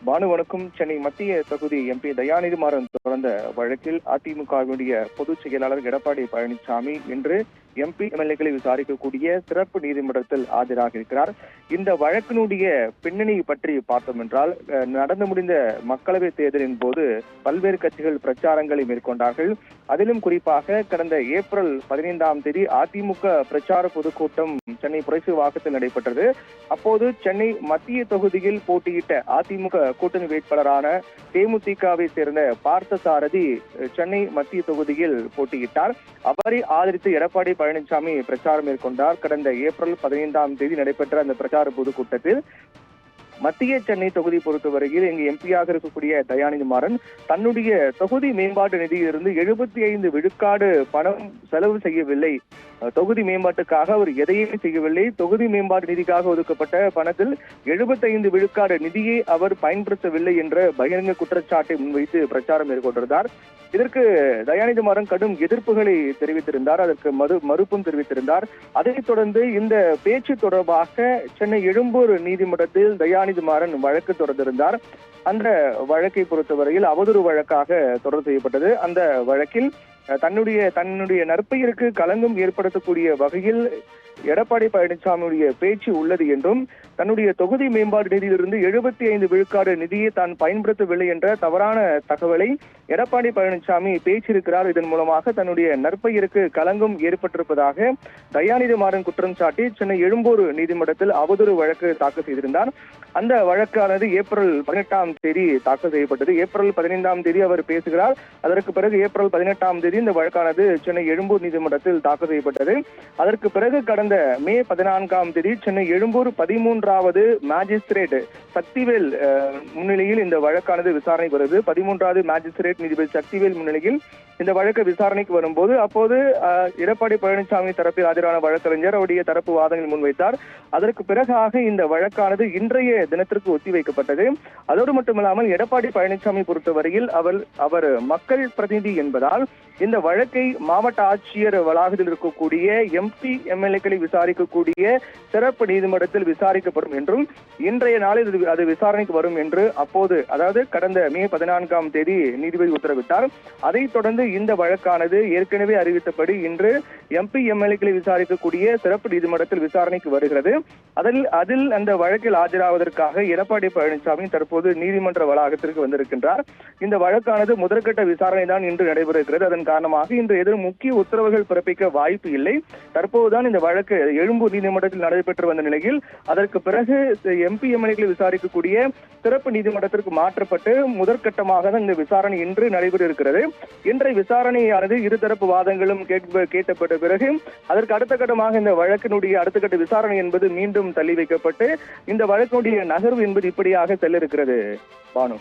பானு வணக்கம். சென்னை மத்திய தொகுதி எம்பி தயாநிதி மாறன் தொடர்ந்த வழக்கில் அதிமுகவினுடைய பொதுச் செயலாளர் எடப்பாடி பழனிசாமி இன்று எம்பி எம்எல்ஏக்களை விசாரிக்கக்கூடிய சிறப்பு நீதிமன்றத்தில் ஆஜராக இருக்கிறார். இந்த வழக்கினுடைய பின்னணி பற்றி பார்த்தோம் என்றால், நடந்து முடிந்த மக்களவைத் தேர்தலின் போது பல்வேறு கட்சிகள் பிரச்சாரங்களை மேற்கொண்டார்கள். அதிலும் குறிப்பாக கடந்த ஏப்ரல் 15ஆம் தேதி அதிமுக பிரச்சார பொதுக்கூட்டம் சென்னை புரசைவாக்கத்தில் நடைபெற்றது. அப்போது சென்னை மத்திய தொகுதியில் போட்டியிட்ட அதிமுக கூட்டணி வேட்பாளரான தேமுதிகவை சேர்ந்த பார்த்தசாரதி சென்னை மத்திய தொகுதியில் போட்டியிட்டார். அவரை ஆதரித்து எடப்பாடி பழனிசாமி பிரச்சாரம் மேற்கொண்டார். கடந்த ஏப்ரல் 15ஆம் தேதி நடைபெற்ற அந்த பிரச்சார பொதுக்கூட்டத்தில் மத்திய சென்னை தொகுதி பொறுத்தவரையில் இங்கு எம்பியாக இருக்கக்கூடிய தயாநிதி மாறன் தன்னுடைய தொகுதி மேம்பாட்டு நிதியிலிருந்து 75 விழுக்காடு பணம் செலவு செய்யவில்லை. தொகுதி மேம்பாட்டுக்காக அவர் எதையுமே செய்யவில்லை. தொகுதி மேம்பாட்டு நிதிக்காக ஒதுக்கப்பட்ட பணத்தில் 75 விழுக்காடு நிதியை அவர் பயன்படுத்தவில்லை என்ற பகிரங்க குற்றச்சாட்டை முன்வைத்து பிரச்சாரம் மேற்கொண்டிருந்தார். இதற்கு தயாநிதி மாறன் கடும் எதிர்ப்புகளை தெரிவித்திருந்தார். அதற்கு மறுப்பும் தெரிவித்திருந்தார். அதைத் தொடர்ந்து இந்த பேச்சு தொடர்பாக சென்னை எழும்பூர் நீதிமன்றத்தில் தயாநிதி மாறன் வழக்கு தொடர்ந்திருந்தார். அந்த வழக்கை பொறுத்தவரையில் அவதூறு வழக்காக தொடர் செய்யப்பட்டது. அந்த வழக்கில் தன்னுடைய நற்பெயருக்கு களங்கம் ஏற்படுத்தக்கூடிய வகையில் எடப்பாடி பழனிசாமியுடைய பேச்சு உள்ளது என்றும், தன்னுடைய தொகுதி மேம்பாடு நிதியிலிருந்து 75 விழுக்காடு நிதியை தான் பயன்படுத்தவில்லை என்ற தவறான தகவலை எடப்பாடி பழனிசாமி பேசியிருக்கிறார். இதன் மூலமாக தன்னுடைய நற்பெயருக்கு களங்கம் ஏற்பட்டிருப்பதாக தயாநிதி மாறன் குற்றம் சாட்டி சென்னை எழும்பூர் நீதிமன்றத்தில் அவதூறு வழக்கு தாக்கல் செய்திருந்தார். அந்த வழக்கானது ஏப்ரல் 18ஆம் தேதி தாக்கல் செய்யப்பட்டது. ஏப்ரல் 15ஆம் தேதி அவர் பேசுகிறார். அதற்கு பிறகு ஏப்ரல் 18ஆம் தேதி இந்த வழக்கானது சென்னை எழும்பூர் நீதிமன்றத்தில் தாக்கல் செய்யப்பட்டது. அதற்கு பிறகு கடந்த மே 14ஆம் தேதி சென்னை எழும்பூர் 13வது மேஜிஸ்திரேட் சக்திவேல் முன்னிலையில் இந்த வழக்கானது விசாரணைக்கு வருது. 13வது மேஜிஸ்திரேட் நீதிபதி சக்திவேல் முன்னிலையில் இந்த வழக்கு விசாரணைக்கு வரும்போது அப்போது எடப்பாடி பழனிசாமி தரப்பில் ஆஜரான வழக்கறிஞர் அவருடைய தரப்பு வாதங்களை முன்வைத்தார். அதற்கு பிறகாக இந்த வழக்கானது இன்றைய தினத்திற்கு ஒத்திவைக்கப்பட்டது. அதோடு மட்டுமில்லாமல் எடப்பாடி பழனிசாமி பொறுத்தவரையில் அவர் மக்கள் பிரதிநிதி என்பதால் இந்த வழக்கை மாவட்ட ஆட்சியர் வளாகத்தில் இருக்கக்கூடிய எம்பி எம்எல்ஏக்களை விசாரிக்கக்கூடிய சிறப்பு நீதிமன்றத்தில் விசாரிக்கப்படும் என்றும், இன்றைய நாளில் அது விசாரணைக்கு வரும் என்று அப்போது, அதாவது கடந்த மே 14ஆம் தேதி நீதிபதி உத்தரவிட்டார். அதைத் தொடர்ந்து இந்த வழக்கானது ஏற்கனவே அறிவித்தபடி இன்று எம்பி எம்எல்ஏக்களை விசாரிக்கக்கூடிய சிறப்பு நீதிமன்றத்தில் விசாரணைக்கு வருகிறது. அதில் அந்த வழக்கில் ஆஜராவதற்காக எடப்பாடி பழனிசாமி தற்போது நீதிமன்ற வளாகத்திற்கு வந்திருக்கின்றார். இந்த வழக்கானது முதற்கட்ட விசாரணை தான் இன்று நடைபெறுகிறது. அதன் காரணமாக இன்று எதிரும் முக்கிய உத்தரவுகள் பிறப்பிக்க வாய்ப்பு இல்லை. தற்போதுதான் இந்த வழக்கு எழும்பூர் நீதிமன்றத்தில் நடைபெற்று வந்த நிலையில் அதற்கு பிறகு எம்பி எம்எல்ஏக்களை விசாரிக்கக்கூடிய சிறப்பு நீதிமன்றத்திற்கு மாற்றப்பட்டு முதற்கட்டமாக தான் இந்த விசாரணை இன்று நடைபெற இருக்கிறது. இன்றைய விசாரணையானது இருதரப்பு வாதங்களும் கேட்கப்பட்ட பிறகு அதற்கு அடுத்த கட்டமாக இந்த வழக்கினுடைய அடுத்த கட்ட விசாரணை என்பது மீண்டும் தள்ளி வைக்கப்பட்டு இந்த வழக்கினுடைய நகர்வு என்பது இப்படியாக செல்ல இருக்கிறது. பானு.